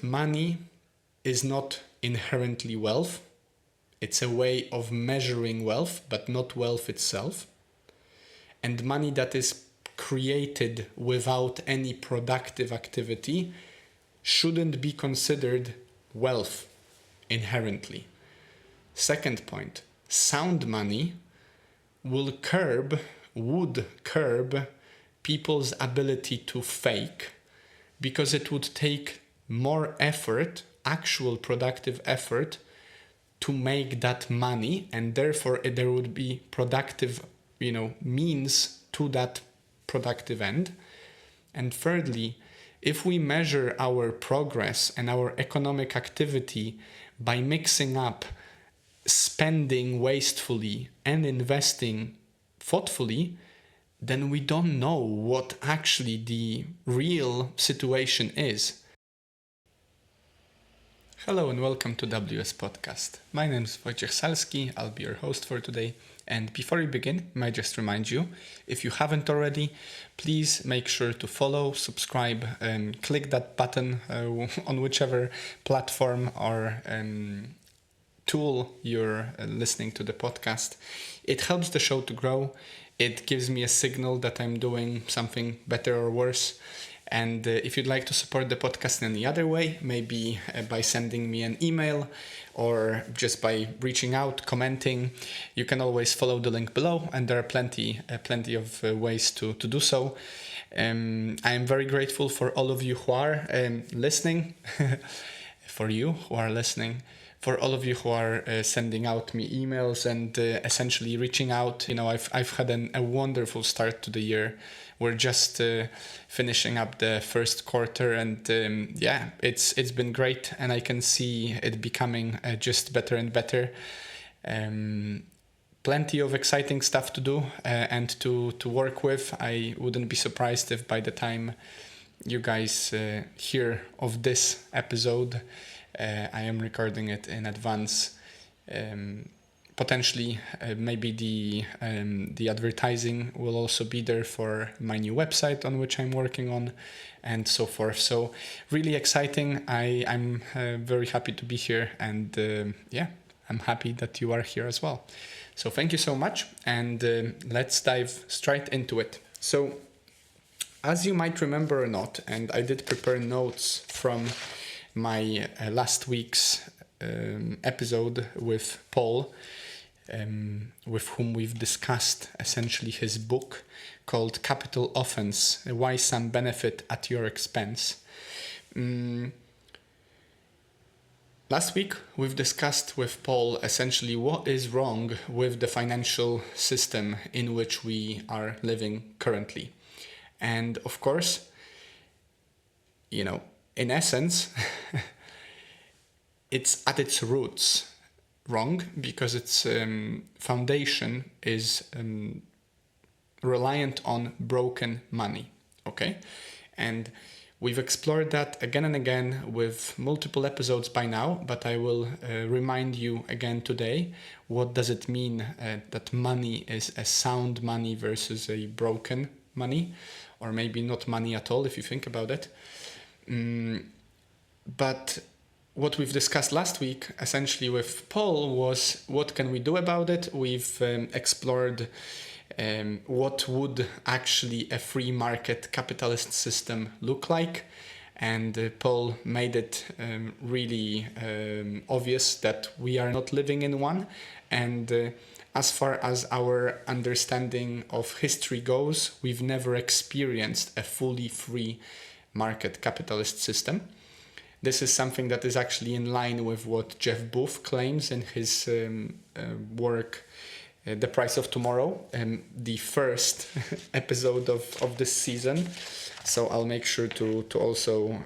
Money is not inherently wealth. It's a way of measuring wealth, but not wealth itself. And money that is created without any productive activity shouldn't be considered wealth inherently. Second point, sound money would curb people's ability to fake, because it would take more effort, actual productive effort, to make that money, and therefore there would be productive, means to that productive end. And thirdly, if we measure our progress and our economic activity by mixing up spending wastefully and investing thoughtfully, then we don't know what actually the real situation is. Hello and welcome to WS Podcast. My name is Woj Salski. I'll be your host for today. And before we begin, I might just remind you, if you haven't already, please make sure to follow, subscribe, and click that button on whichever platform or tool you're listening to the podcast. It helps the show to grow. It gives me a signal that I'm doing something better or worse. And if you'd like to support the podcast in any other way, maybe by sending me an email or just by reaching out, commenting, you can always follow the link below, and there are plenty of ways to do so. I am very grateful for all of you who are listening, for all of you who are sending out me emails and essentially reaching out. I've had a wonderful start to the year. We're just finishing up the first quarter, and it's been great, and I can see it becoming just better and better. Plenty of exciting stuff to do and to work with. I wouldn't be surprised if by the time you guys hear of this episode, I am recording it in advance. Potentially, maybe the advertising will also be there for my new website on which I'm working on, and so forth. So really exciting. I'm very happy to be here, and I'm happy that you are here as well. So thank you so much, and let's dive straight into it. So as you might remember or not, and I did prepare notes from my last week's episode with Paul, with whom we've discussed essentially his book called Capital Offense, Why Some Benefit at Your Expense. Last week, we've discussed with Paul essentially what is wrong with the financial system in which we are living currently. And of course, in essence, it's at its roots wrong, because its foundation is reliant on broken money. Okay? And we've explored that again and again with multiple episodes by now, but I will remind you again today, what does it mean that money is a sound money versus a broken money, or maybe not money at all if you think about it. But what we've discussed last week, essentially with Paul, was what can we do about it. We've explored what would actually a free market capitalist system look like. And Paul made it really obvious that we are not living in one. And as far as our understanding of history goes, we've never experienced a fully free market capitalist system. This is something that is actually in line with what Jeff Booth claims in his work, The Price of Tomorrow, the first episode of this season. So I'll make sure to also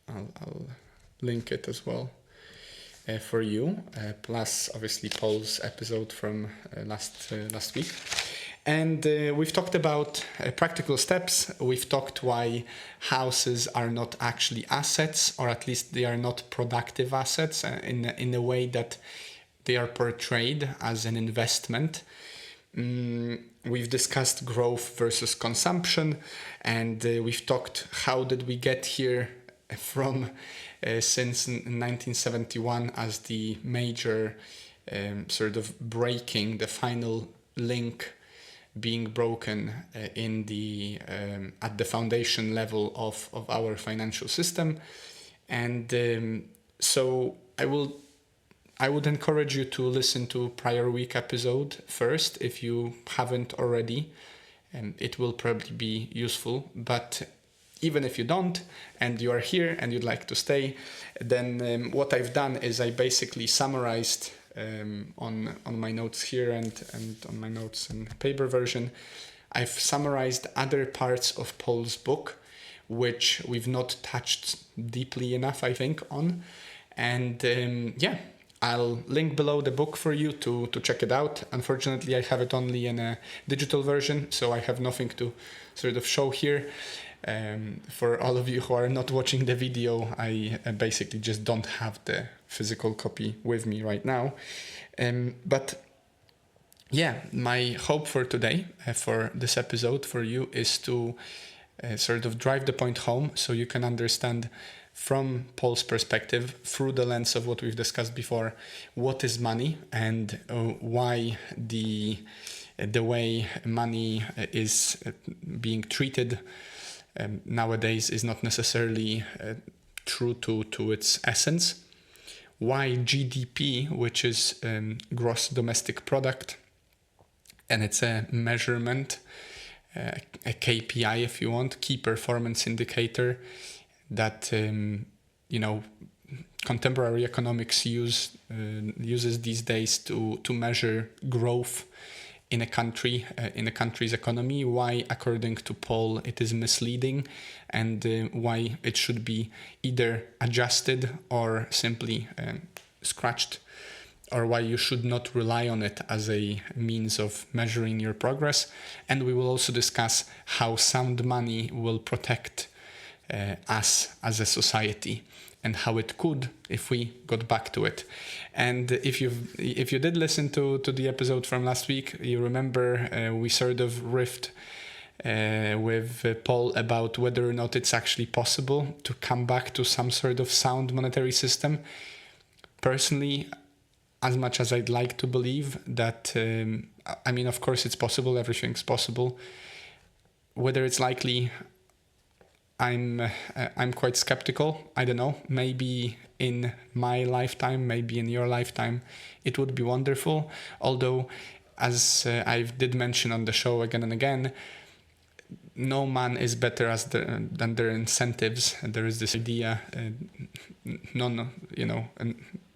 I'll link it as well for you, plus obviously Paul's episode from last week. And we've talked about practical steps. We've talked why houses are not actually assets, or at least they are not productive assets in a way that they are portrayed as an investment. We've discussed growth versus consumption, and we've talked how did we get here from since 1971 as the major sort of breaking, the final link being broken in the at the foundation level of our financial system. And so I would encourage you to listen to prior week episode first if you haven't already. It will probably be useful, but even if you don't and you are here and you'd like to stay, then what I've done is I basically summarized on my notes here and on my notes in paper version, I've summarized other parts of Paul's book, which we've not touched deeply enough, I think, on. And I'll link below the book for you to check it out. Unfortunately, I have it only in a digital version, so I have nothing to sort of show here. For all of you who are not watching the video, I basically just don't have the physical copy with me right now. But yeah, my hope for today, for this episode for you, is to sort of drive the point home so you can understand from Paul's perspective, through the lens of what we've discussed before, what is money and why the way money is being treated nowadays is not necessarily true to its essence. Why GDP, which is gross domestic product, and it's a measurement, a KPI if you want, key performance indicator that contemporary economics uses these days to measure growth in a country's economy, why according to Paul it is misleading, and why it should be either adjusted or simply scratched, or why you should not rely on it as a means of measuring your progress. And we will also discuss how sound money will protect us as a society, and how it could if we got back to it. And if you did listen to the episode from last week, you remember we sort of riffed with Paul about whether or not it's actually possible to come back to some sort of sound monetary system. Personally, as much as I'd like to believe that, of course it's possible, everything's possible. Whether it's likely, I'm quite skeptical. I don't know, maybe in my lifetime, maybe in your lifetime, it would be wonderful. Although, as I did mention on the show again and again, no man is better than their incentives. There is this idea,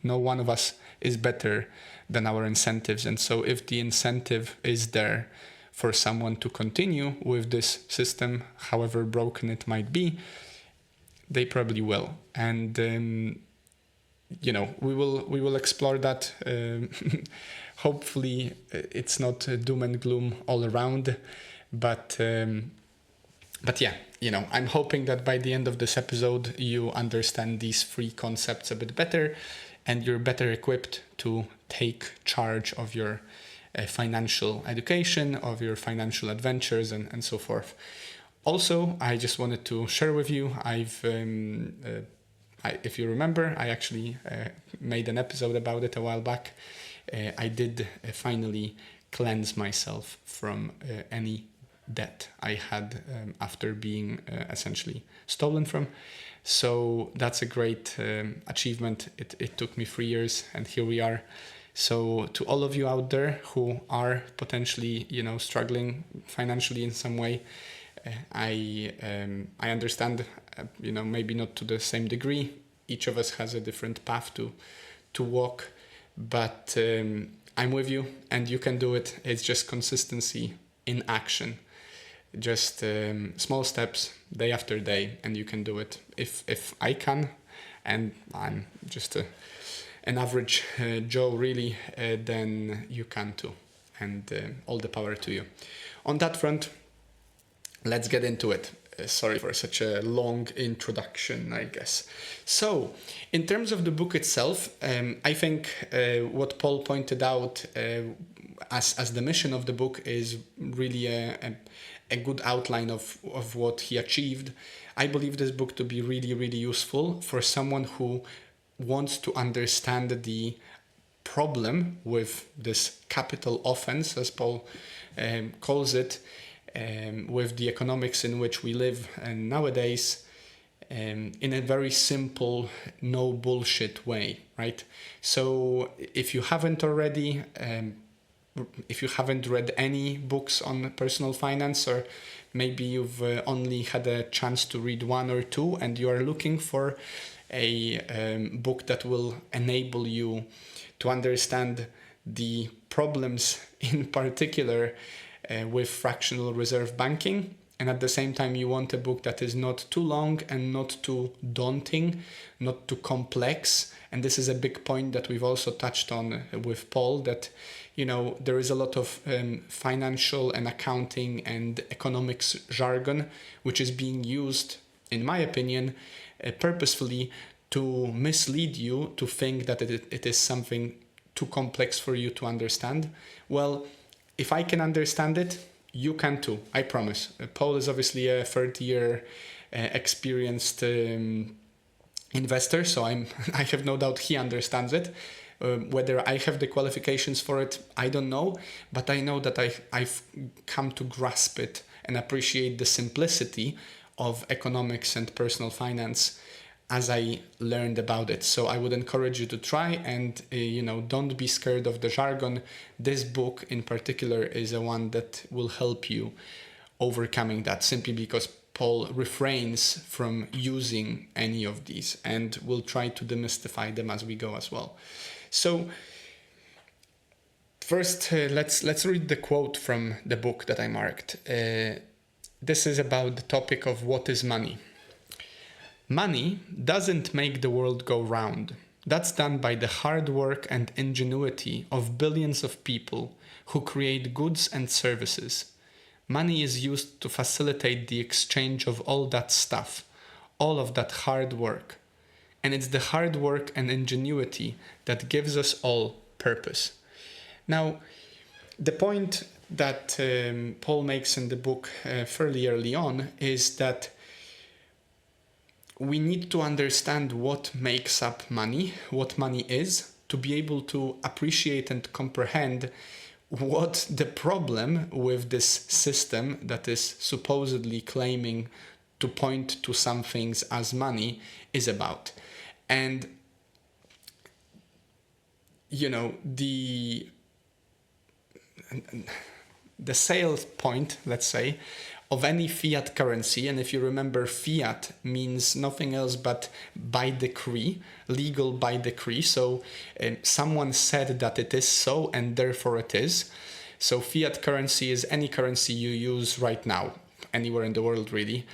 no one of us is better than our incentives. And so if the incentive is there for someone to continue with this system, however broken it might be, they probably will. And we will explore that. Hopefully it's not doom and gloom all around, but yeah, I'm hoping that by the end of this episode you understand these three concepts a bit better, and you're better equipped to take charge of your financial education, of your financial adventures, and so forth. Also, I just wanted to share with you, if you remember, I actually made an episode about it a while back. I did finally cleanse myself from any debt I had after being essentially stolen from. So that's a great achievement. It took me 3 years, and here we are. So to all of you out there who are potentially, struggling financially in some way, I understand, maybe not to the same degree. Each of us has a different path to walk, but I'm with you, and you can do it. It's just consistency in action. Just small steps day after day, and you can do it. If I can, and I'm just an average Joe really, then you can too, and all the power to you. On that front, let's get into it. Sorry for such a long introduction, I guess. So, in terms of the book itself, I think what Paul pointed out as the mission of the book is really a good outline of what he achieved, I believe this book to be really, really useful for someone who wants to understand the problem with this capital offense, as Paul calls it, with the economics in which we live and nowadays, in a very simple, no bullshit way, right? So if you haven't already, if you haven't read any books on personal finance, or maybe you've only had a chance to read one or two and you are looking for a book that will enable you to understand the problems in particular with fractional reserve banking, and at the same time you want a book that is not too long and not too daunting, not too complex. And this is a big point that we've also touched on with Paul, that there is a lot of financial and accounting and economics jargon which is being used, in my opinion, purposefully to mislead you to think that it is something too complex for you to understand. Well, if I can understand it, you can too, I promise. Paul is obviously a third-year experienced investor, so I have no doubt he understands it. Whether I have the qualifications for it, I don't know, but I know that I've come to grasp it and appreciate the simplicity of economics and personal finance as I learned about it. So I would encourage you to try, and don't be scared of the jargon. This book in particular is a one that will help you overcoming that, simply because Paul refrains from using any of these and will try to demystify them as we go as well. So first, let's read the quote from the book that I marked. This is about the topic of what is money. Money doesn't make the world go round. That's done by the hard work and ingenuity of billions of people who create goods and services. Money is used to facilitate the exchange of all that stuff, all of that hard work. And it's the hard work and ingenuity that gives us all purpose. Now, the point that Paul makes in the book fairly early on is that we need to understand what makes up money, what money is, to be able to appreciate and comprehend what the problem with this system that is supposedly claiming to point to some things as money is about. And, the sales point, let's say, of any fiat currency, and if you remember, fiat means nothing else but by decree, legal by decree. So someone said that it is so, and therefore it is. So fiat currency is any currency you use right now, anywhere in the world, really.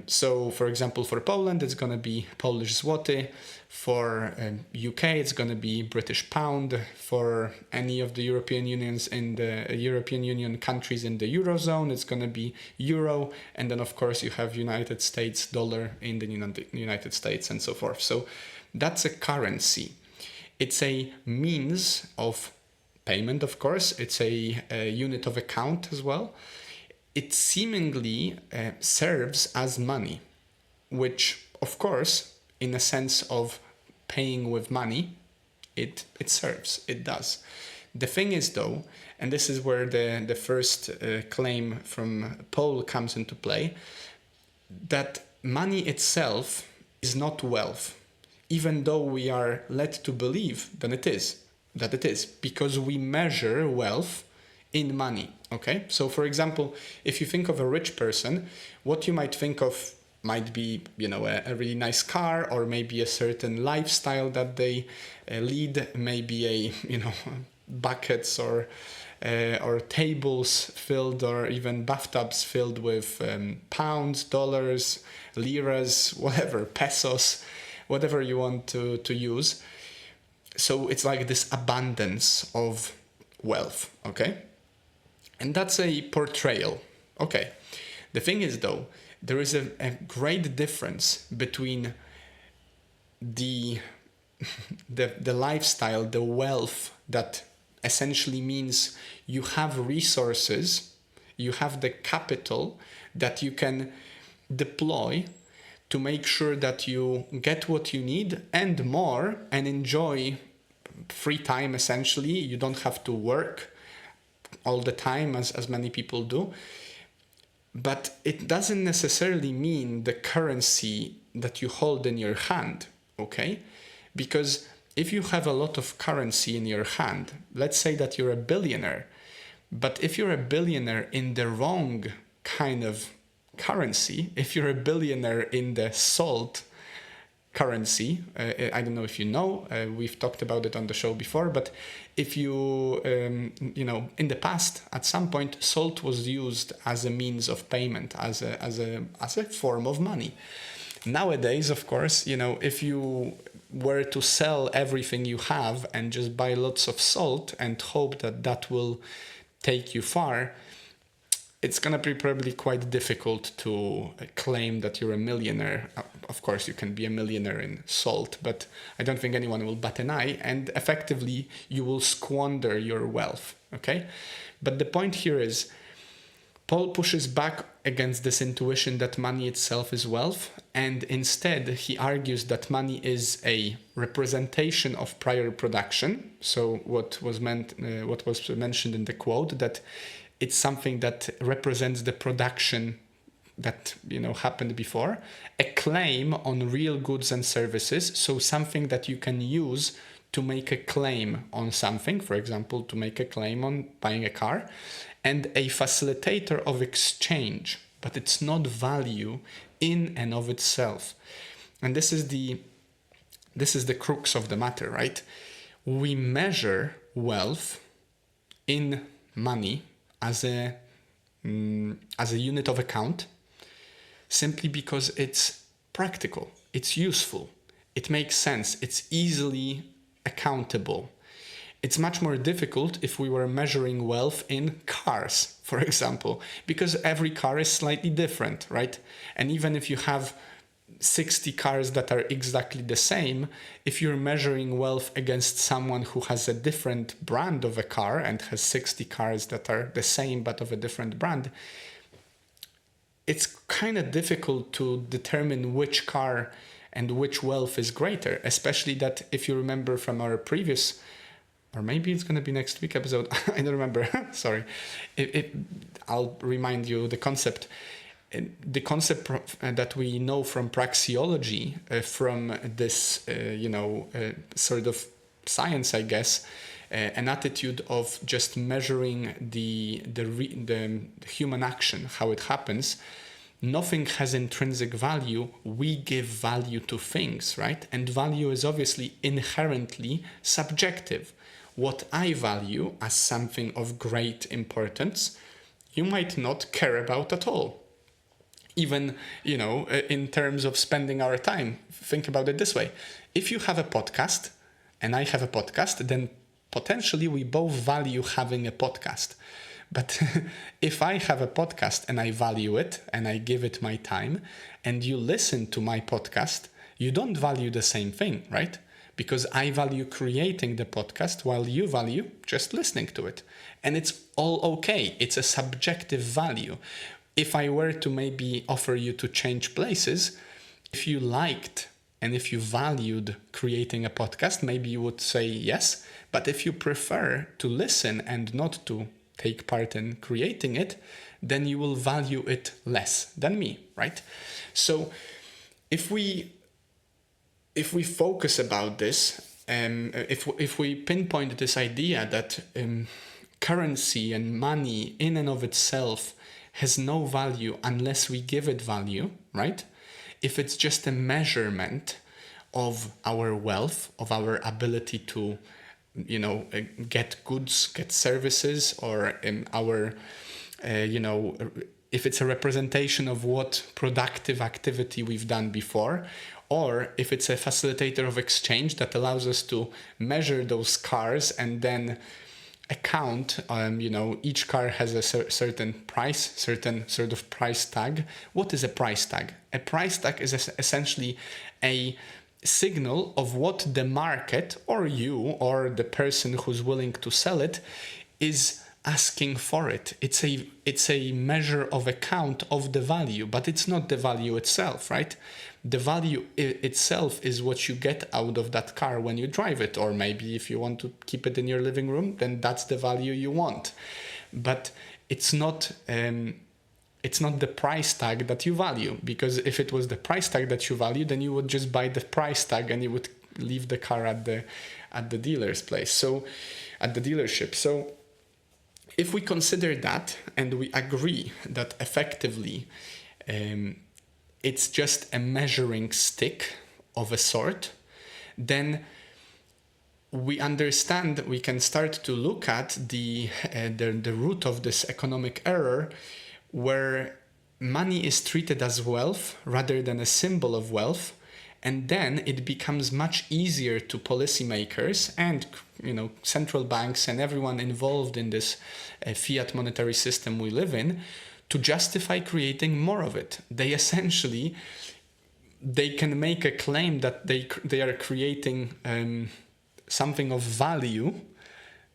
So, for example, for Poland, it's going to be Polish zloty. For UK, it's going to be British pound. For any of the European Union countries in the Eurozone, it's going to be euro. And then, of course, you have United States dollar in the United States and so forth. So that's a currency. It's a means of payment, of course. It's a unit of account as well. It seemingly serves as money, which, of course, in a sense of paying with money, it serves, it does. The thing is, though, and this is where the first claim from Paul comes into play, that money itself is not wealth, even though we are led to believe that it is, because we measure wealth in money. Okay, so for example, if you think of a rich person, what you might think of might be, a really nice car, or maybe a certain lifestyle that they lead, maybe buckets or tables filled, or even bathtubs filled with pounds, dollars, liras, whatever, pesos, whatever you want to use. So it's like this abundance of wealth, okay? And that's a portrayal. Okay. The thing is, though, there is a great difference between the lifestyle, the wealth that essentially means you have resources, you have the capital that you can deploy to make sure that you get what you need and more, and enjoy free time. Essentially, you don't have to work all the time as many people do. But it doesn't necessarily mean the currency that you hold in your hand, okay? Because if you have a lot of currency in your hand, let's say that you're a billionaire, but if you're a billionaire in the wrong kind of currency, if you're a billionaire in the salt currency, I don't know if you know, we've talked about it on the show before, but if you, in the past, at some point, salt was used as a means of payment, as a form of money. Nowadays, of course, if you were to sell everything you have and just buy lots of salt and hope that that will take you far, it's going to be probably quite difficult to claim that you're a millionaire. Of course, you can be a millionaire in salt, but I don't think anyone will bat an eye, and effectively you will squander your wealth, okay? But the point here is, Paul pushes back against this intuition that money itself is wealth, and instead he argues that money is a representation of prior production. So what was mentioned in the quote, that it's something that represents the production that happened before, a claim on real goods and services, so something that you can use to make a claim on something, for example, to make a claim on buying a car, and a facilitator of exchange, but it's not value in and of itself. And this is the crux of the matter, right? We measure wealth in money as a unit of account, simply because it's practical, it's useful, it makes sense, it's easily accountable. It's much more difficult if we were measuring wealth in cars, for example, because every car is slightly different, right? And even if you have 60 cars that are exactly the same, if you're measuring wealth against someone who has a different brand of a car and has 60 cars that are the same but of a different brand, it's kind of difficult to determine which car and which wealth is greater, especially that if you remember from our previous, or maybe it's going to be next week episode, I don't remember, sorry, I'll remind you the concept. The concept that we know from praxeology, from this, sort of science, I guess, an attitude of just measuring the human action, how it happens. Nothing has intrinsic value. We give value to things, right? And value is obviously inherently subjective. What I value as something of great importance, you might not care about at all. Even, in terms of spending our time. Think about it this way. If you have a podcast and I have a podcast, then potentially we both value having a podcast. But if I have a podcast and I value it and I give it my time, and you listen to my podcast, you don't value the same thing, right? Because I value creating the podcast while you value just listening to it. And it's all okay. It's a subjective value. If I were to maybe offer you to change places, if you liked and if you valued creating a podcast, maybe you would say yes. But if you prefer to listen and not to take part in creating it, then you will value it less than me, right? So if we focus about this, if we pinpoint this idea that currency and money in and of itself has no value unless we give it value, right? If it's just a measurement of our wealth, of our ability to, get goods, get services, or if it's a representation of what productive activity we've done before, or if it's a facilitator of exchange that allows us to measure those cars and then account, each car has a certain price, certain sort of price tag. What is a price tag? A price tag is essentially a signal of what the market or you or the person who's willing to sell it is asking for it. It's a measure of a count of the value, but it's not the value itself, right? The value itself is what you get out of that car when you drive it, or maybe if you want to keep it in your living room, then that's the value you want. But it's not the price tag that you value, because if it was the price tag that you value, then you would just buy the price tag and you would leave the car at the dealer's place, so at the dealership. So if we consider that and we agree that effectively it's just a measuring stick of a sort, then we understand, we can start to look at the root of this economic error, where money is treated as wealth rather than a symbol of wealth. And then it becomes much easier to policymakers and central banks and everyone involved in this fiat monetary system we live in to justify creating more of it. They can make a claim that they are creating something of value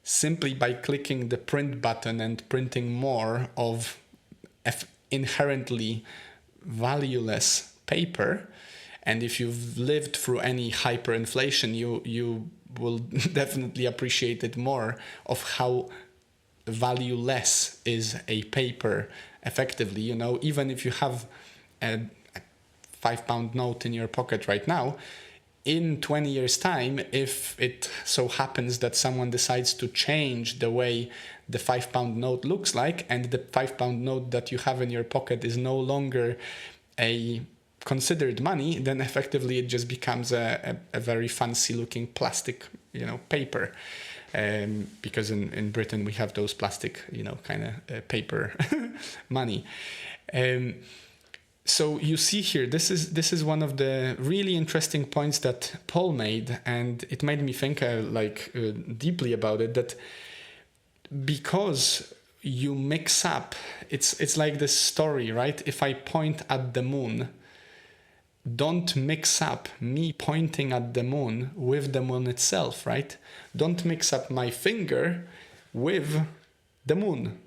simply by clicking the print button and printing more of inherently valueless paper. And if you've lived through any hyperinflation, you will definitely appreciate it more of how valueless is a paper effectively. Even if you have a £5 note in your pocket right now, in 20 years' time, if it so happens that someone decides to change the way the £5 note looks like, and the £5 note that you have in your pocket is no longer a considered money, then effectively it just becomes a very fancy looking plastic paper, because in Britain we have those plastic kind of paper money. So you see here, this is one of the really interesting points that Paul made, and it made me think deeply about it, that because you mix up, it's like this story, right? If I point at the moon, don't mix up me pointing at the moon with the moon itself, right? Don't mix up my finger with the moon.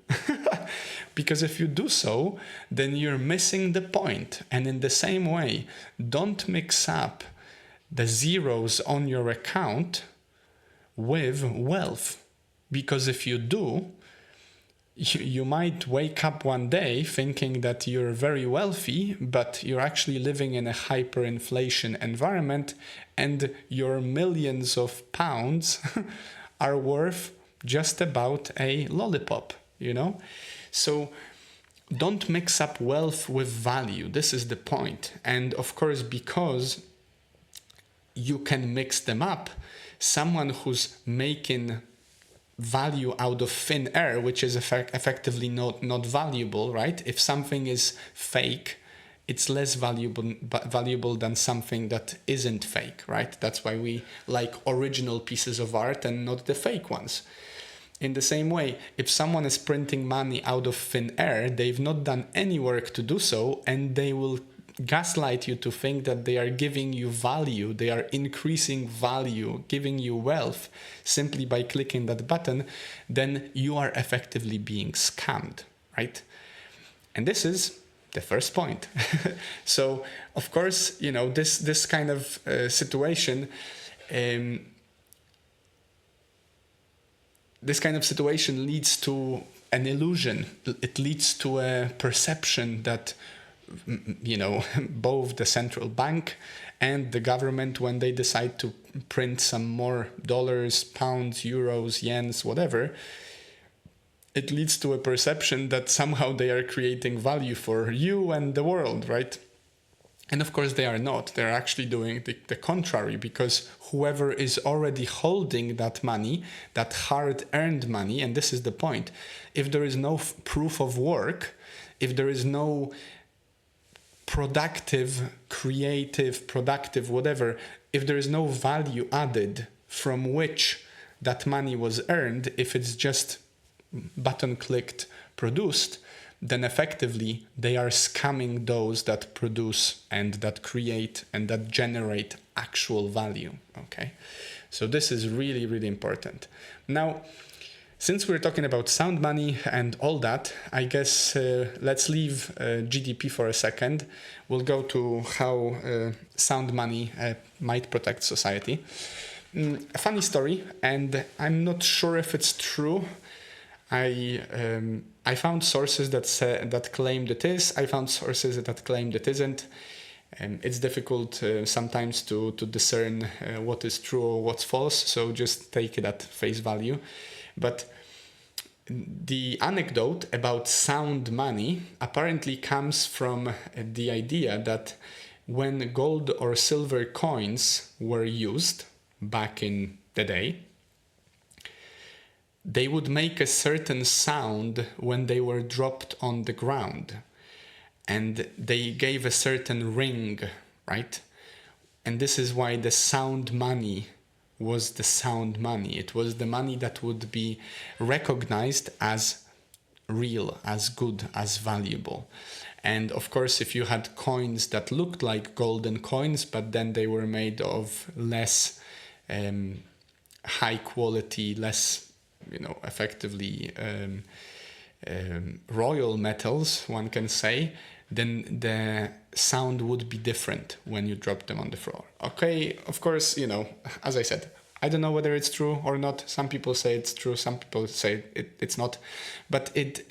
Because if you do so, then you're missing the point. And in the same way, don't mix up the zeros on your account with wealth. Because if you do, you might wake up one day thinking that you're very wealthy, but you're actually living in a hyperinflation environment, and your millions of pounds are worth just about a lollipop, So don't mix up wealth with value. This is the point. And of course, because you can mix them up, someone who's making value out of thin air, which is effectively not valuable, right? If something is fake, it's less valuable than something that isn't fake, right? That's why we like original pieces of art and not the fake ones. In the same way, if someone is printing money out of thin air, they've not done any work to do so, and they will gaslight you to think that they are giving you value, they are increasing value, giving you wealth simply by clicking that button, then you are effectively being scammed, right? And this is the first point. So, of course, this kind of situation, leads to an illusion. It leads to a perception that both the central bank and the government, when they decide to print some more dollars, pounds, euros, yens, whatever, it leads to a perception that somehow they are creating value for you and the world, right? And of course they are not. They're actually doing the contrary, because whoever is already holding that money, that hard-earned money, and this is the point, if there is no proof of work, if there is no productive, whatever, if there is no value added from which that money was earned, if it's just button clicked produced, then effectively they are scamming those that produce and that create and that generate actual value. Okay, so this is really, really important. Now, since we're talking about sound money and all that, I guess let's leave GDP for a second. We'll go to how sound money might protect society. A funny story, and I'm not sure if it's true. I found sources that claimed it is. I found sources that claimed it isn't. It's difficult sometimes to discern what is true or what's false, so just take it at face value. But the anecdote about sound money apparently comes from the idea that when gold or silver coins were used back in the day, they would make a certain sound when they were dropped on the ground, and they gave a certain ring, right? And this is why the sound money was the sound money. It was the money that would be recognized as real, as good, as valuable. And of course, if you had coins that looked like golden coins, but then they were made of less high quality, less, effectively royal metals, one can say, then the sound would be different when you drop them on the floor. Okay, of course, as I said, I don't know whether it's true or not. Some people say it's true, some people say it's not. But it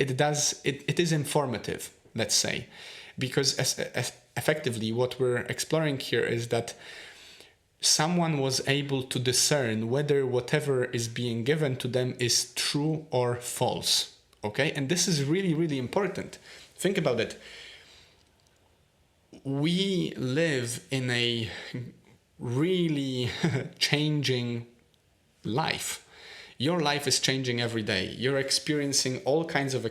is informative, let's say, because effectively what we're exploring here is that someone was able to discern whether whatever is being given to them is true or false. Okay, and this is really, really important. Think about it. We live in a really changing life. Your life is changing every day. You're experiencing all kinds of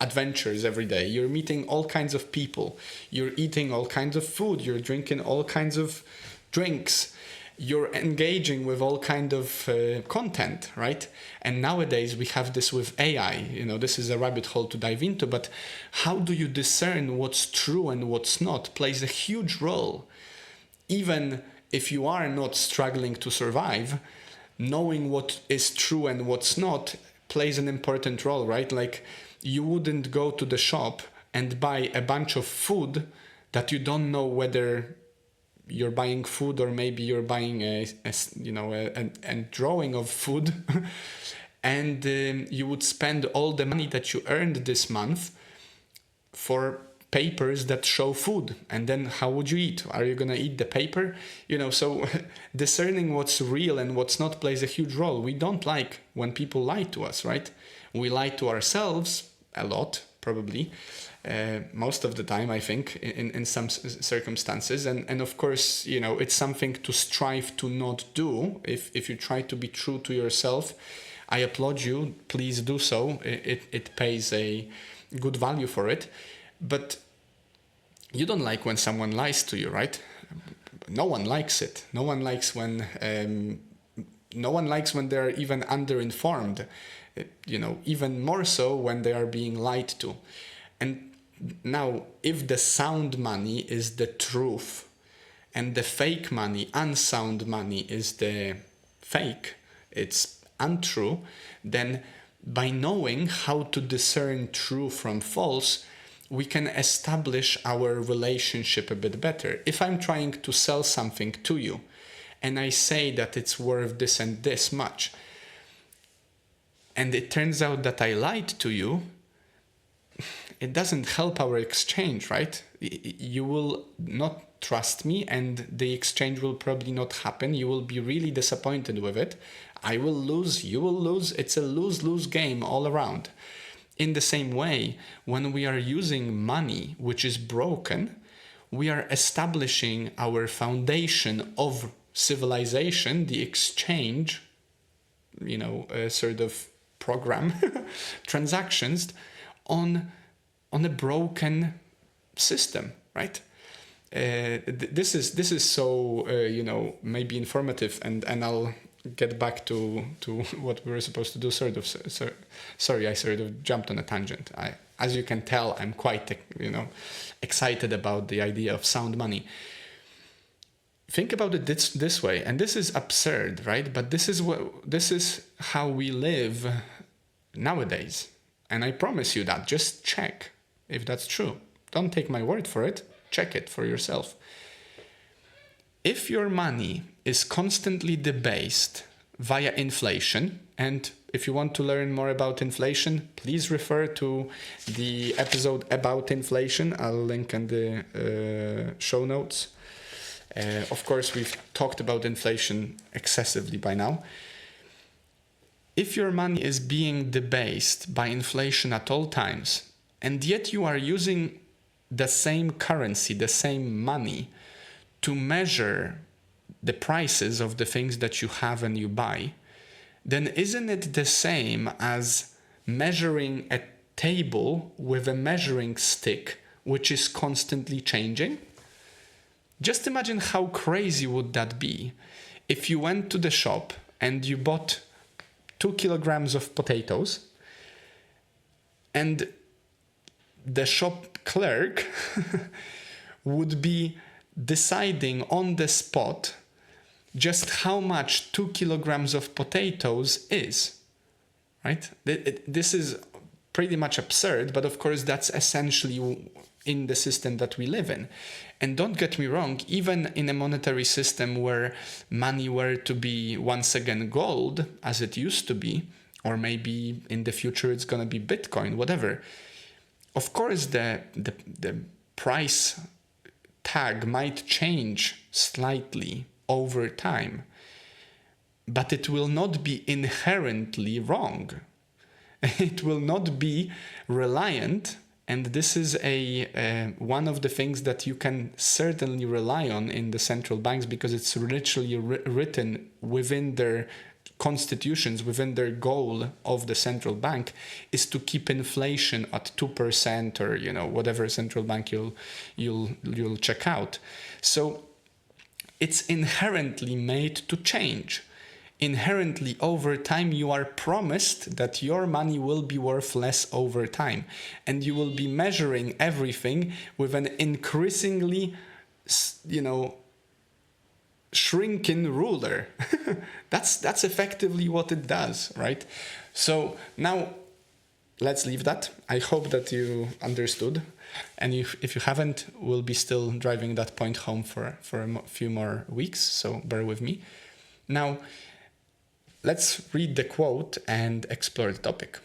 adventures every day. You're meeting all kinds of people. You're eating all kinds of food. You're drinking all kinds of drinks. You're engaging with all kind of content, right? And nowadays we have this with AI. This is a rabbit hole to dive into, but how do you discern what's true and what's not plays a huge role. Even if you are not struggling to survive, knowing what is true and what's not plays an important role, right? Like, you wouldn't go to the shop and buy a bunch of food that you don't know whether you're buying food or maybe you're buying a drawing of food and you would spend all the money that you earned this month for papers that show food, and then how would you eat? Are you gonna eat the paper? So discerning what's real and what's not plays a huge role. We don't like when people lie to us, right? We lie to ourselves a lot, probably. Most of the time, I think, in some circumstances. And of course, it's something to strive to not do. If you try to be true to yourself, I applaud you. Please do so. It pays a good value for it. But you don't like when someone lies to you, right? No one likes it. No one likes when they're even underinformed. Even more so when they are being lied to. And now, if the sound money is the truth and the fake money, unsound money, is the fake, it's untrue, then by knowing how to discern true from false, we can establish our relationship a bit better. If I'm trying to sell something to you and I say that it's worth this and this much, and it turns out that I lied to you, it doesn't help our exchange, right? You will not trust me and the exchange will probably not happen. You will be really disappointed with it. I will lose, you will lose. It's a lose-lose game all around. In the same way, when we are using money which is broken, we are establishing our foundation of civilization, the exchange, sort of program, transactions on a broken system, right? This is so maybe informative, and I'll get back to what we were supposed to do. Sorry, I sort of jumped on a tangent. as you can tell, I'm quite, excited about the idea of sound money. Think about it this way, and this is absurd, right? But this is how we live nowadays. And I promise you that. Just check if that's true. Don't take my word for it. Check it for yourself. If your money is constantly debased via inflation, and if you want to learn more about inflation, please refer to the episode about inflation. I'll link in the show notes. Of course, we've talked about inflation excessively by now. If your money is being debased by inflation at all times, and yet you are using the same currency, the same money, to measure the prices of the things that you have and you buy, then isn't it the same as measuring a table with a measuring stick, which is constantly changing? Just imagine how crazy would that be if you went to the shop and you bought 2 kilograms of potatoes, and the shop clerk would be deciding on the spot just how much 2 kilograms of potatoes is, right? This is pretty much absurd, but of course that's essentially in the system that we live in. And don't get me wrong, even in a monetary system where money were to be once again gold, as it used to be, or maybe in the future it's going to be Bitcoin, whatever, of course the price tag might change slightly over time, but it will not be inherently wrong. It will not be reliant, and this is one of the things that you can certainly rely on in the central banks, because it's literally written within their constitutions, within their goal of the central bank, is to keep inflation at 2%, or whatever central bank you'll check out. So it's inherently made to change. Inherently, over time, you are promised that your money will be worth less over time, and you will be measuring everything with an increasingly, shrinking ruler. That's effectively what it does, right? So now let's leave that. I hope that you understood, and if you haven't, we'll be still driving that point home for a few more weeks, so bear with me. Now, let's read the quote and explore the topic.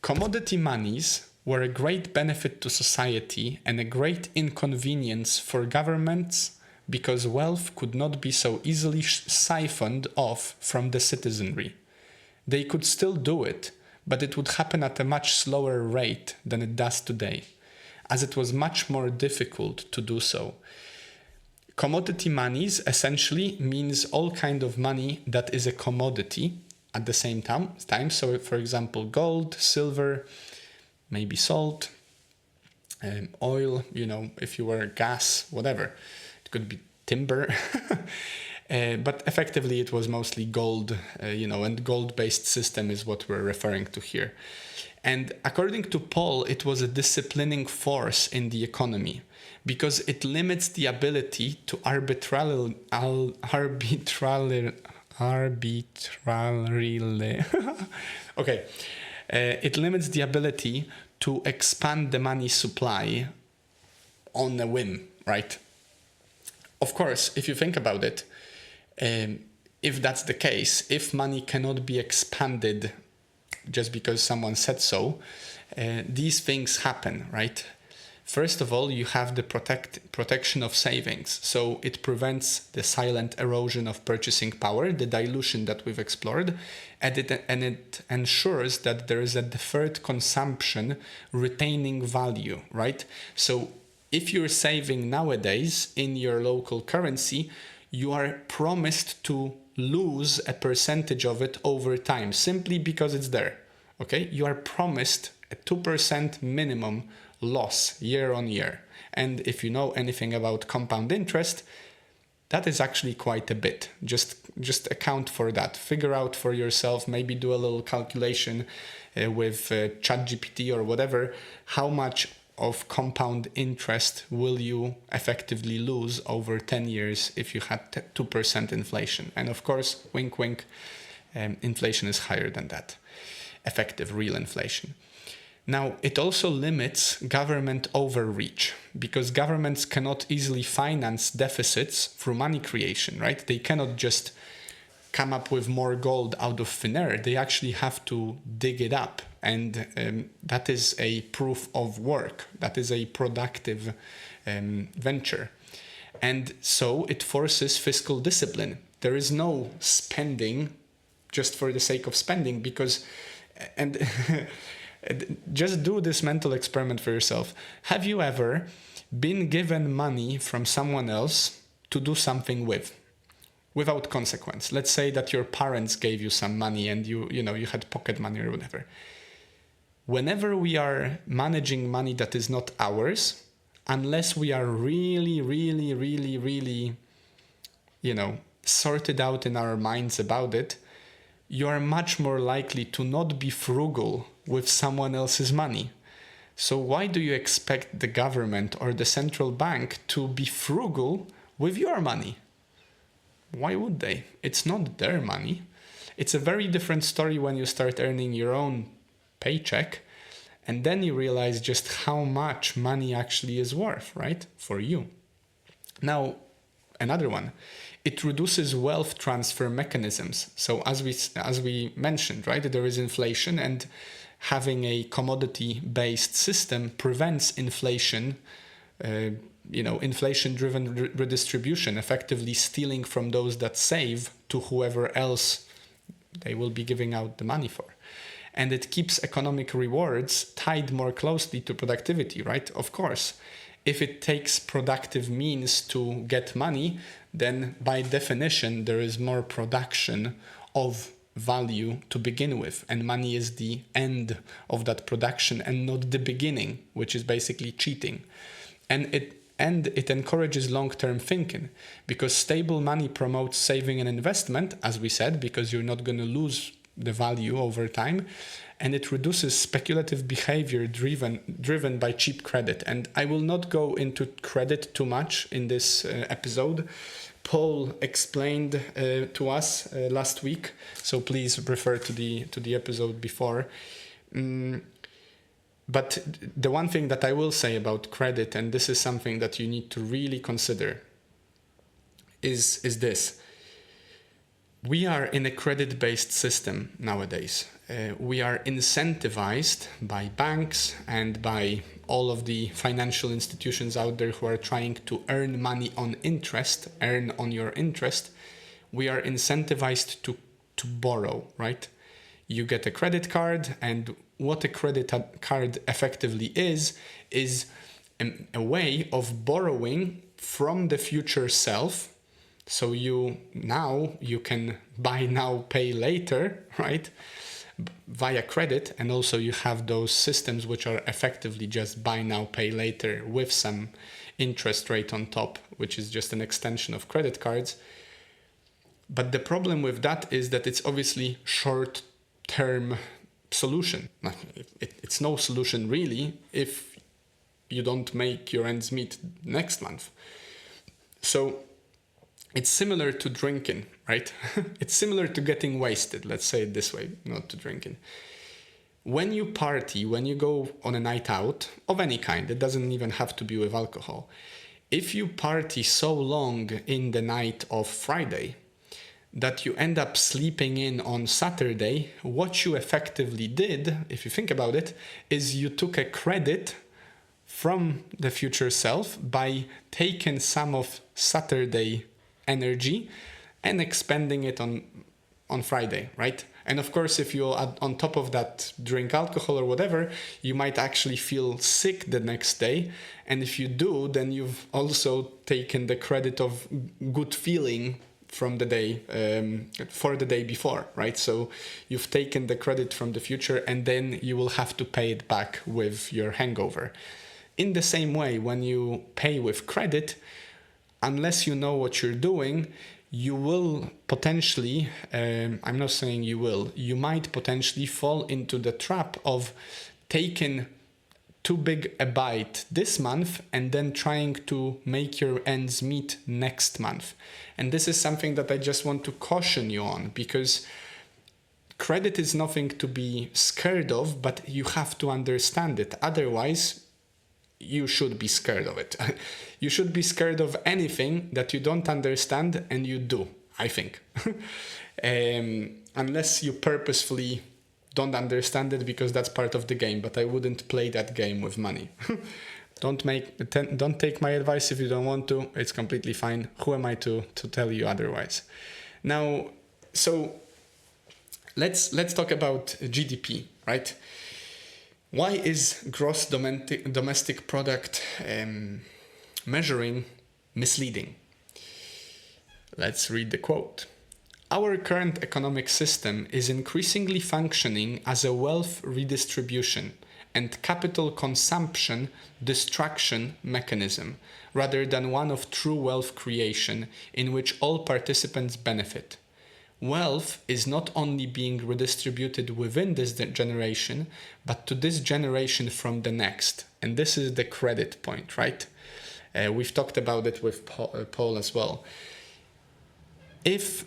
Commodity monies were a great benefit to society and a great inconvenience for governments, because wealth could not be so easily siphoned off from the citizenry. They could still do it, but it would happen at a much slower rate than it does today, as it was much more difficult to do so. Commodity monies essentially means all kind of money that is a commodity at the same time. So, for example, gold, silver, maybe salt, oil, if you were gas, whatever. It could be timber. But effectively, it was mostly gold, and gold-based system is what we're referring to here. And according to Paul, it was a disciplining force in the economy, because it limits the ability to arbitrarily okay. It limits the ability to expand the money supply on a whim, right? Of course, if you think about it, if that's the case, if money cannot be expanded just because someone said so, these things happen, right? First of all, you have the protection of savings. So it prevents the silent erosion of purchasing power, the dilution that we've explored, and it ensures that there is a deferred consumption retaining value, right? So if you're saving nowadays in your local currency, you are promised to lose a percentage of it over time, simply because it's there, okay? You are promised a 2% minimum loss year on year. And if you know anything about compound interest, that is actually quite a bit. Just account for that. Figure out for yourself, maybe do a little calculation with ChatGPT or whatever, how much of compound interest will you effectively lose over 10 years if you had 2% inflation. And of course, wink, wink, inflation is higher than that, effective real inflation. Now, it also limits government overreach, because governments cannot easily finance deficits through money creation, right? They cannot just come up with more gold out of thin air. They actually have to dig it up. And that is a proof of work. That is a productive venture. And so it forces fiscal discipline. There is no spending just for the sake of spending, because... and just do this mental experiment for yourself. Have you ever been given money from someone else to do something with, without consequence? Let's say that your parents gave you some money and you had pocket money or whatever. Whenever we are managing money that is not ours, unless we are really, really, really, really, sorted out in our minds about it, you are much more likely to not be frugal with someone else's money. So why do you expect the government or the central bank to be frugal with your money? Why would they? It's not their money. It's a very different story when you start earning your own paycheck, and then you realize just how much money actually is worth, right? For you. Now, another one. It reduces wealth transfer mechanisms. So as we mentioned, right, there is inflation, and having a commodity-based system prevents inflation, inflation-driven redistribution, effectively stealing from those that save to whoever else they will be giving out the money for. And it keeps economic rewards tied more closely to productivity, right? Of course. If it takes productive means to get money, then by definition, there is more production of value to begin with. And money is the end of that production and not the beginning, which is basically cheating. And it encourages long-term thinking, because stable money promotes saving and investment, as we said, because you're not going to lose the value over time. And it reduces speculative behavior driven by cheap credit. And I will not go into credit too much in this episode. Paul explained to us last week, so please refer to the episode before. But the one thing that I will say about credit, and this is something that you need to really consider, is this. We are in a credit-based system nowadays. We are incentivized by banks and by all of the financial institutions out there who are trying to earn money on interest, earn on your interest. We are incentivized to borrow, right? You get a credit card, and what a credit card effectively is a way of borrowing from the future self. So you can buy now, pay later, right? Via credit. And also you have those systems which are effectively just buy now, pay later with some interest rate on top, which is just an extension of credit cards. But the problem with that is that it's obviously short-term solution. It's no solution really if you don't make your ends meet next month. So it's similar to drinking, right? It's similar to getting wasted, let's say it this way, not to drinking. When you party, when you go on a night out of any kind, it doesn't even have to be with alcohol. If you party so long in the night of Friday that you end up sleeping in on Saturday, what you effectively did, if you think about it, is you took a credit from the future self by taking some of Saturday energy and expending it on Friday, right? And of course, if you add on top of that drink alcohol or whatever, you might actually feel sick the next day. And if you do, then you've also taken the credit of good feeling from the day, for the day before, right? So you've taken the credit from the future, and then you will have to pay it back with your hangover. In the same way, when you pay with credit, unless you know what you're doing, you will potentially, I'm not saying you will, you might potentially fall into the trap of taking too big a bite this month and then trying to make your ends meet next month. And this is something that I just want to caution you on, because credit is nothing to be scared of, but you have to understand it. Otherwise, you should be scared of it. You should be scared of anything that you don't understand, and you do, I think. Unless you purposefully don't understand it, because that's part of the game, but I wouldn't play that game with money. Don't take my advice if you don't want to. It's completely fine. Who am I to tell you otherwise? Now, so let's talk about GDP, right? Why is gross domestic product measuring misleading? Let's read the quote. Our current economic system is increasingly functioning as a wealth redistribution and capital consumption distraction mechanism, rather than one of true wealth creation in which all participants benefit. Wealth is not only being redistributed within this generation, but to this generation from the next. And this is the credit point, right? We've talked about it with Paul as well. If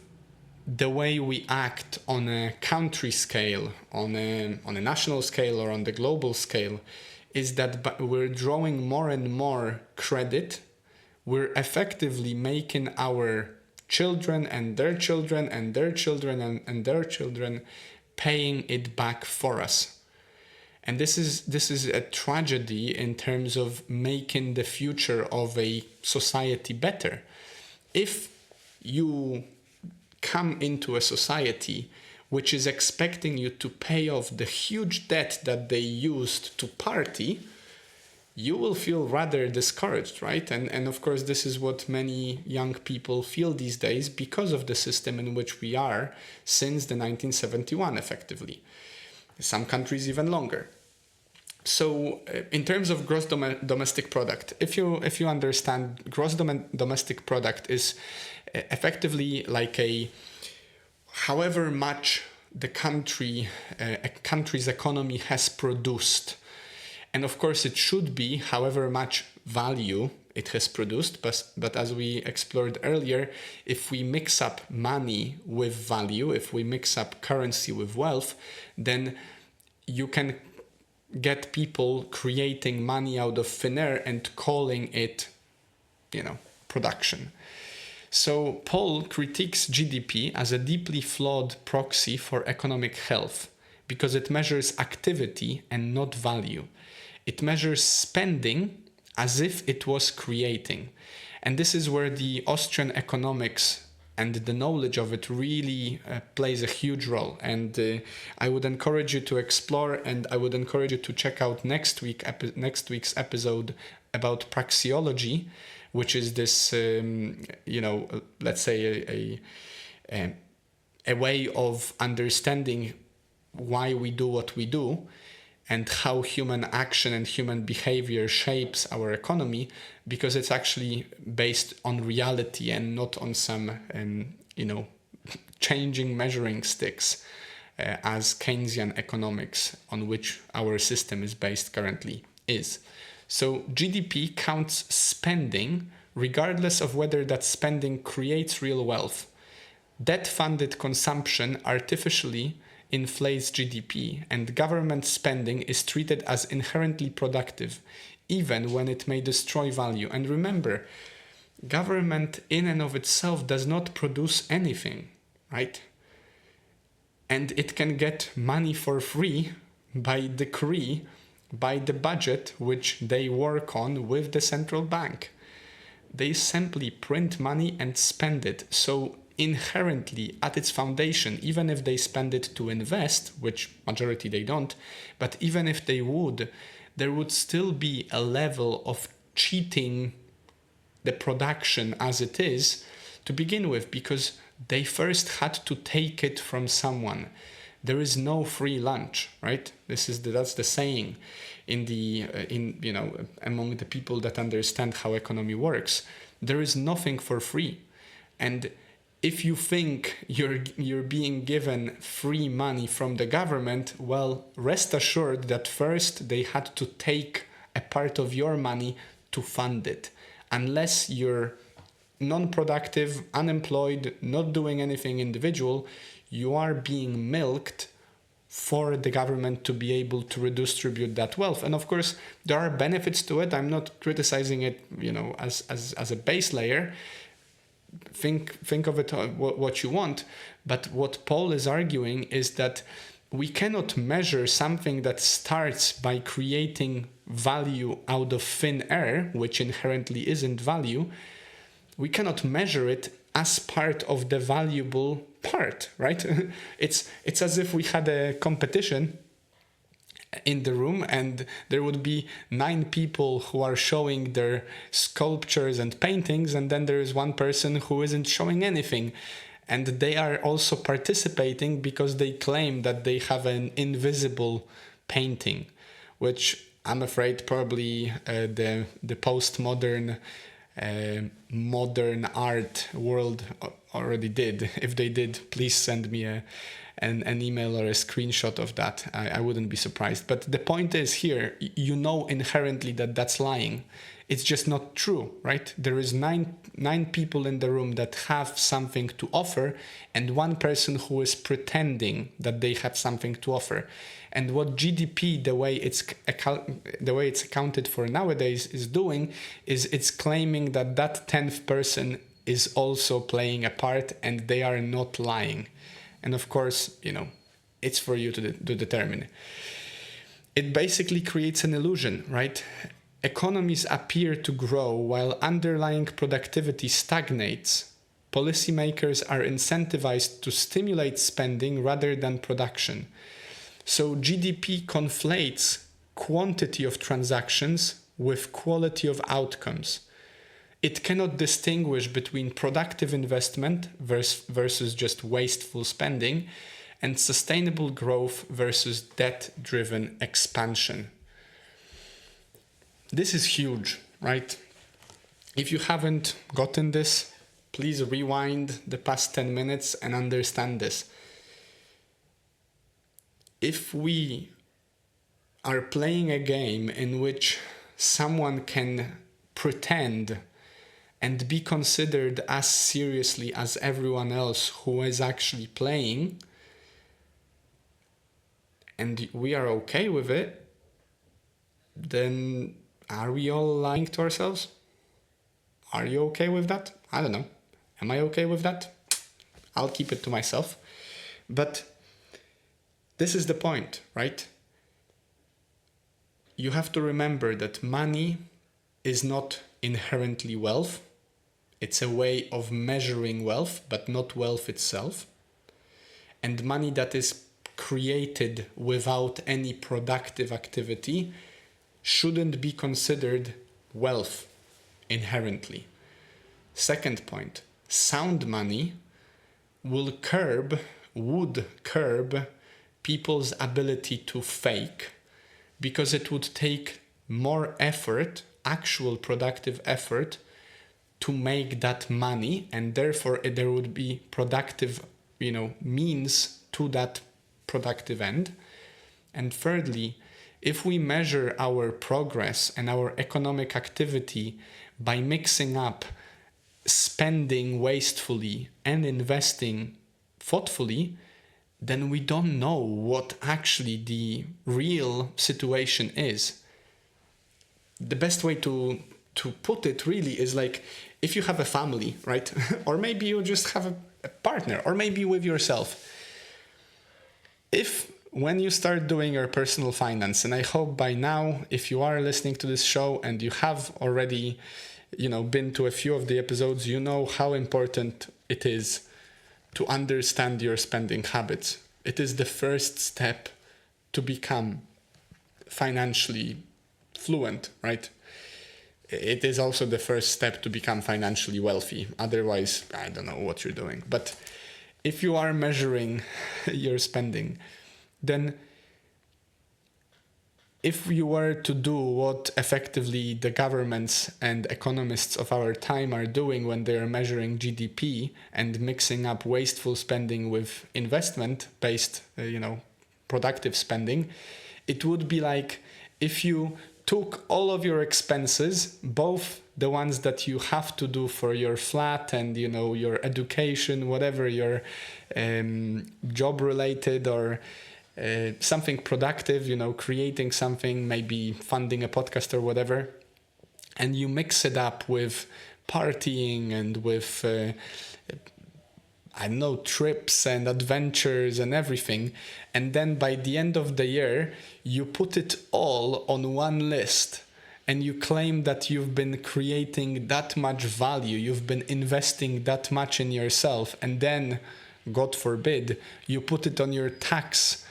the way we act on a country scale, on a national scale, or on the global scale, is that we're drawing more and more credit, we're effectively making our children and their children and their children and their children paying it back for us. And this is a tragedy in terms of making the future of a society better. If you come into a society which is expecting you to pay off the huge debt that they used to party, you will feel rather discouraged, right? And of course, this is what many young people feel these days because of the system in which we are since the 1971, effectively. Some countries even longer. So in terms of gross domestic product, if you understand, gross domestic product is effectively like however much the a country's economy has produced. And of course, it should be however much value it has produced. But as we explored earlier, if we mix up money with value, if we mix up currency with wealth, then you can get people creating money out of thin air and calling it, production. So Paul critiques GDP as a deeply flawed proxy for economic health because it measures activity and not value. It measures spending as if it was creating. And this is where the Austrian economics and the knowledge of it really plays a huge role. And I would encourage you to explore, and I would encourage you to check out next week's episode about praxeology, which is this, let's say a way of understanding why we do what we do and how human action and human behavior shapes our economy, because it's actually based on reality and not on some, changing measuring sticks, as Keynesian economics, on which our system is based currently, is. So GDP counts spending regardless of whether that spending creates real wealth. Debt-funded consumption artificially inflates GDP, and government spending is treated as inherently productive, even when it may destroy value. And remember, government in and of itself does not produce anything, right? And it can get money for free by decree, by the budget which they work on with the central bank. They simply print money and spend it. So inherently, at its foundation, even if they spend it to invest, which majority they don't, but even if they would, there would still be a level of cheating the production as it is to begin with, because they first had to take it from someone. There is no free lunch, right? That's the saying in among the people that understand how economy works. There is nothing for free. And if you think you're being given free money from the government, well, rest assured that first they had to take a part of your money to fund it. Unless you're non-productive, unemployed, not doing anything individual, you are being milked for the government to be able to redistribute that wealth. And of course, there are benefits to it. I'm not criticizing it, as a base layer. Think of it what you want. But what Paul is arguing is that we cannot measure something that starts by creating value out of thin air, which inherently isn't value. We cannot measure it as part of the valuable part, right? It's as if we had a competition in the room and there would be 9 people who are showing their sculptures and paintings, and then there is one person who isn't showing anything. And they are also participating because they claim that they have an invisible painting, which I'm afraid probably the postmodern modern art world already did. If they did, please send me an email or a screenshot of that. I wouldn't be surprised. But the point is here, inherently that that's lying. It's just not true, right? There is nine people in the room that have something to offer, and one person who is pretending that they have something to offer. And what GDP, the way it's accounted for nowadays, is doing is it's claiming that 10th person is also playing a part, and they are not lying. And of course, it's for you to determine. It basically creates an illusion, right? Economies appear to grow while underlying productivity stagnates. Policymakers are incentivized to stimulate spending rather than production. So GDP conflates quantity of transactions with quality of outcomes. It cannot distinguish between productive investment versus just wasteful spending, and sustainable growth versus debt-driven expansion. This is huge, right? If you haven't gotten this, please rewind the past 10 minutes and understand this. If we are playing a game in which someone can pretend and be considered as seriously as everyone else who is actually playing, and we are okay with it, then are we all lying to ourselves? Are you okay with that? I don't know. Am I okay with that? I'll keep it to myself. But this is the point, right? You have to remember that money is not inherently wealth. It's a way of measuring wealth, but not wealth itself. And money that is created without any productive activity shouldn't be considered wealth inherently. Second point, sound money would curb people's ability to fake, because it would take more effort, actual productive effort, to make that money, and therefore there would be productive, means to that productive end. And thirdly, if we measure our progress and our economic activity by mixing up spending wastefully and investing thoughtfully, then we don't know what actually the real situation is. The best way to put it really is like, if you have a family, right? Or maybe you just have a partner, or maybe with yourself. If when you start doing your personal finance, and I hope by now, if you are listening to this show and you have already, been to a few of the episodes, you know how important it is to understand your spending habits. It is the first step to become financially fluent, right? It is also the first step to become financially wealthy. Otherwise, I don't know what you're doing. But if you are measuring your spending, then if you were to do what effectively the governments and economists of our time are doing when they are measuring GDP and mixing up wasteful spending with investment-based, productive spending, it would be like if you took all of your expenses, both the ones that you have to do for your flat and, your education, whatever your job-related or something productive, creating something, maybe funding a podcast or whatever, and you mix it up with partying and with, trips and adventures and everything. And then by the end of the year, you put it all on one list and you claim that you've been creating that much value, you've been investing that much in yourself, and then, God forbid, you put it on your tax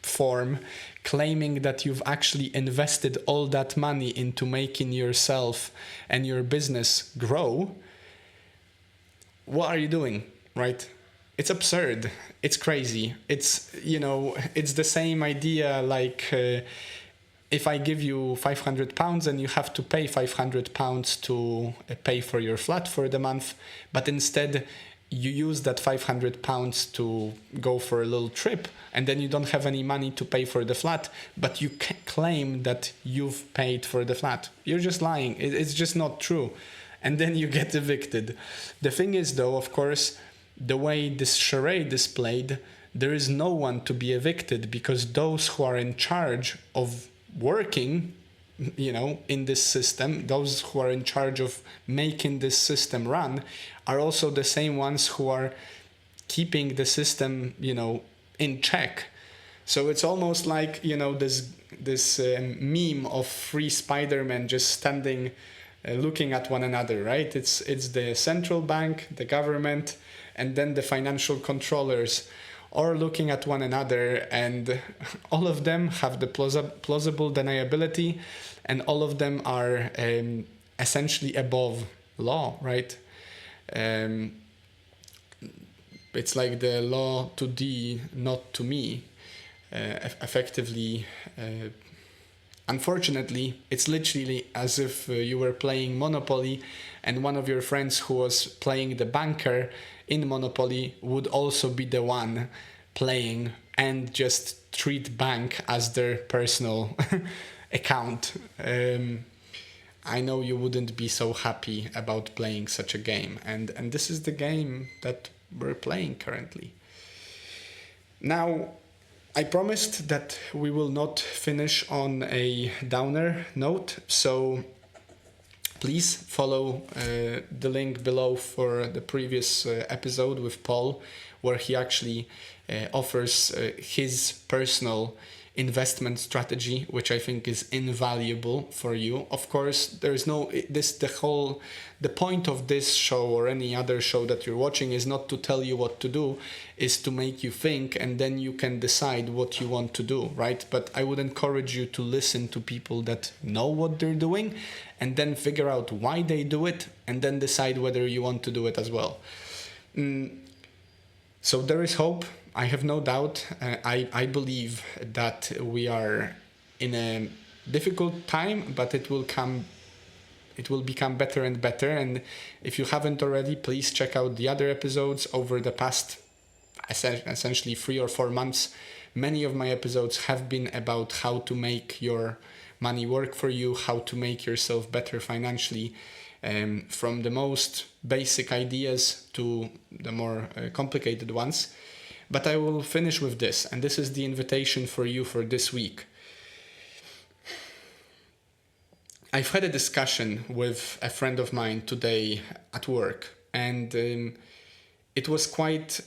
form, claiming that you've actually invested all that money into making yourself and your business grow. What are you doing, right? It's absurd. It's crazy. It's, it's the same idea like if I give you £500 and you have to pay £500 to pay for your flat for the month, but instead you use that £500 to go for a little trip, and then you don't have any money to pay for the flat, but you claim that you've paid for the flat. You're just lying. It's just not true. And then you get evicted. The thing is, though, of course, the way this charade is played, there is no one to be evicted, because those who are in charge of working, in this system, those who are in charge of making this system run, are also the same ones who are keeping the system, in check. So it's almost like, this meme of three Spider-Men just standing, looking at one another, right? It's the central bank, the government, and then the financial controllers, or looking at one another, and all of them have the plausible deniability, and all of them are essentially above law, right? It's like the law to thee, not to me. Effectively, unfortunately, it's literally as if you were playing Monopoly, and one of your friends who was playing the banker in Monopoly would also be the one playing and just treat bank as their personal account. I know you wouldn't be so happy about playing such a game, and this is the game that we're playing currently. Now, I promised that we will not finish on a downer note, so please follow the link below for the previous episode with Paul, where he actually offers his personal investment strategy, which I think is invaluable for you. Of course, there's no the point of this show or any other show that you're watching is not to tell you what to do, is to make you think, and then you can decide what you want to do, right? But I would encourage you to listen to people that know what they're doing, and then figure out why they do it, and then decide whether you want to do it as well. So there is hope. I have no doubt. I believe that we are in a difficult time, but it will become better and better. And if you haven't already, please check out the other episodes over the past essentially 3 or 4 months. Many of my episodes have been about how to make your money work for you, how to make yourself better financially, from the most basic ideas to the more complicated ones. But I will finish with this, and this is the invitation for you for this week. I've had a discussion with a friend of mine today at work, and it wasn't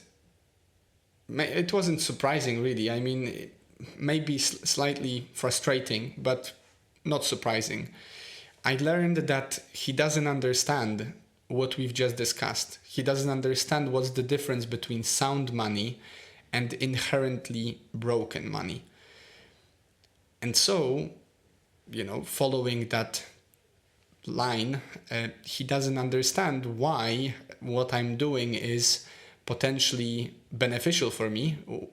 surprising really. I mean, maybe slightly frustrating, but not surprising. I learned that he doesn't understand what we've just discussed. He doesn't understand what's the difference between sound money and inherently broken money. And so, following that line, he doesn't understand why what I'm doing is potentially beneficial for me,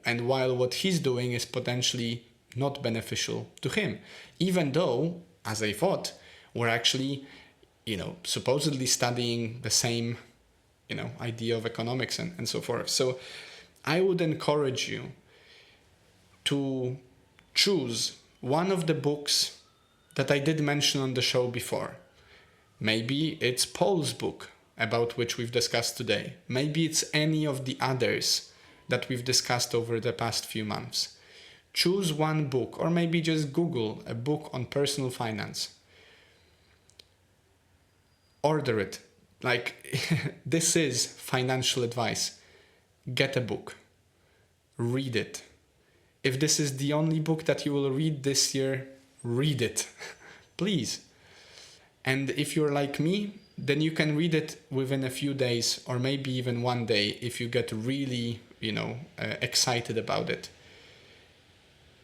and while what he's doing is potentially not beneficial to him, even though, as I thought, we're actually, supposedly studying the same, idea of economics and so forth. So I would encourage you to choose one of the books that I did mention on the show before. Maybe it's Paul's book, about which we've discussed today. Maybe it's any of the others that we've discussed over the past few months. Choose one book, or maybe just Google a book on personal finance. Order it. This is financial advice. Get a book. Read it. If this is the only book that you will read this year, read it. Please. And if you're like me, then you can read it within a few days, or maybe even one day if you get really, excited about it.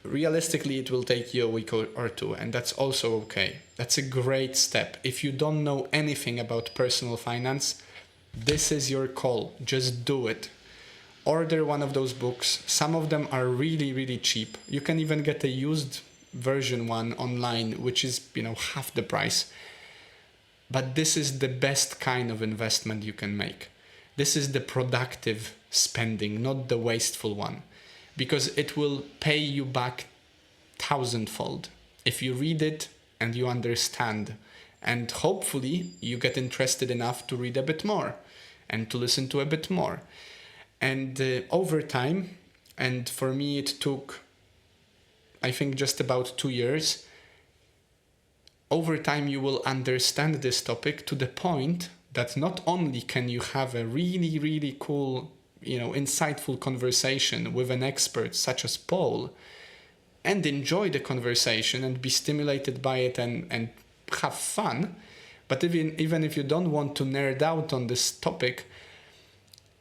Realistically, it will take you a week or two, and that's also okay. That's a great step. If you don't know anything about personal finance, this is your call. Just do it. Order one of those books. Some of them are really, really cheap. You can even get a used version one online, which is, half the price. But this is the best kind of investment you can make. This is the productive spending, not the wasteful one, because it will pay you back thousandfold if you read it and you understand. And hopefully you get interested enough to read a bit more and to listen to a bit more. And over time, and for me it took, I think, just about 2 years, over time you will understand this topic to the point that not only can you have a really, really cool, insightful conversation with an expert such as Paul and enjoy the conversation and be stimulated by it and have fun, but even if you don't want to nerd out on this topic,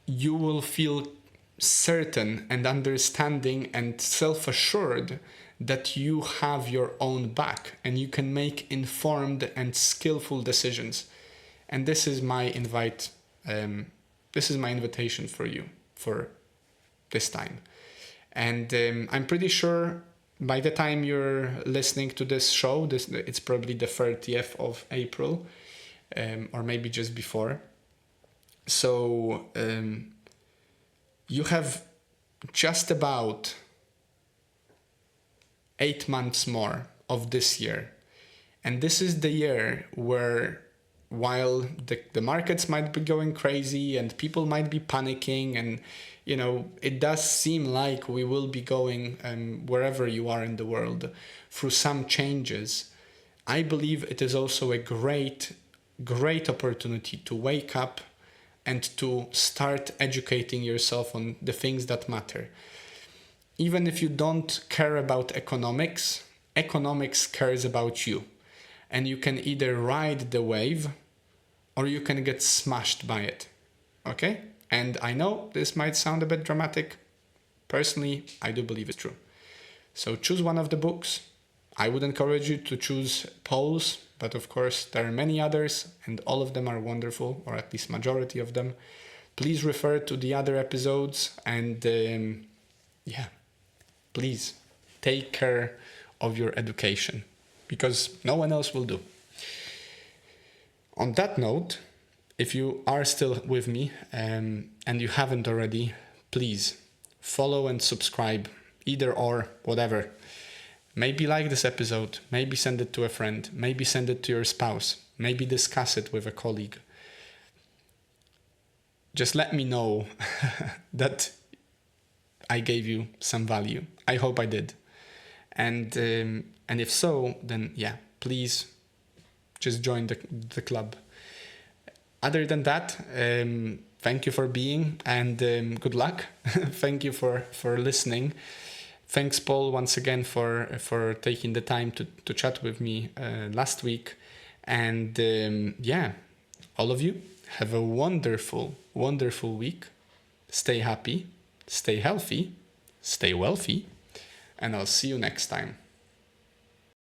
you will feel certain and understanding and self-assured that you have your own back and you can make informed and skillful decisions. And this is my invitation for you for this time. And I'm pretty sure by the time you're listening to this show, it's probably the 30th of April, or maybe just before. So you have just about 8 months more of this year. And this is the year where, while the markets might be going crazy and people might be panicking, and it does seem like we will be going, wherever you are in the world, through some changes, I believe it is also a great opportunity to wake up and to start educating yourself on the things that matter. Even if you don't care about economics cares about you. And you can either ride the wave or you can get smashed by it. Okay? And I know this might sound a bit dramatic. Personally, I do believe it's true. So choose one of the books. I would encourage you to choose Paul's, but of course there are many others and all of them are wonderful, or at least majority of them. Please refer to the other episodes and please take care of your education, because no one else will do. On that note, if you are still with me and you haven't already, please follow and subscribe, either or, whatever. Maybe like this episode, maybe send it to a friend, maybe send it to your spouse, maybe discuss it with a colleague. Just let me know that I gave you some value. I hope I did. And if so, then please just join the club. Other than that, thank you for being, and good luck. Thank you for listening. Thanks, Paul, once again for taking the time to chat with me last week. And all of you, have a wonderful, wonderful week. Stay happy, stay healthy, stay wealthy, and I'll see you next time.